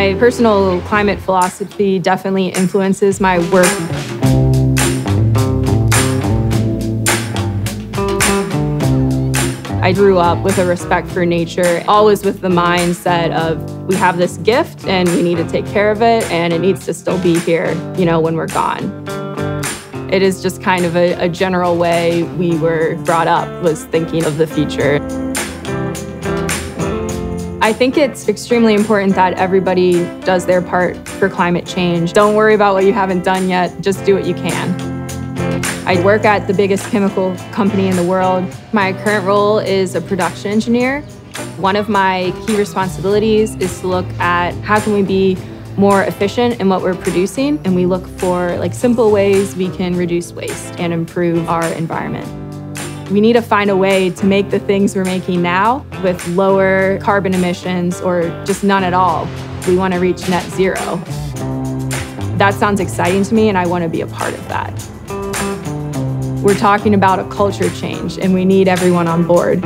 My personal climate philosophy definitely influences my work. I grew up with a respect for nature, always with the mindset of we have this gift and we need to take care of it and it needs to still be here, when we're gone. It is just kind of a general way we were brought up, was thinking of the future. I think it's extremely important that everybody does their part for climate change. Don't worry about what you haven't done yet, just do what you can. I work at the biggest chemical company in the world. My current role is a production engineer. One of my key responsibilities is to look at how can we be more efficient in what we're producing, and we look for simple ways we can reduce waste and improve our environment. We need to find a way to make the things we're making now with lower carbon emissions or just none at all. We want to reach net zero. That sounds exciting to me, and I want to be a part of that. We're talking about a culture change, and we need everyone on board.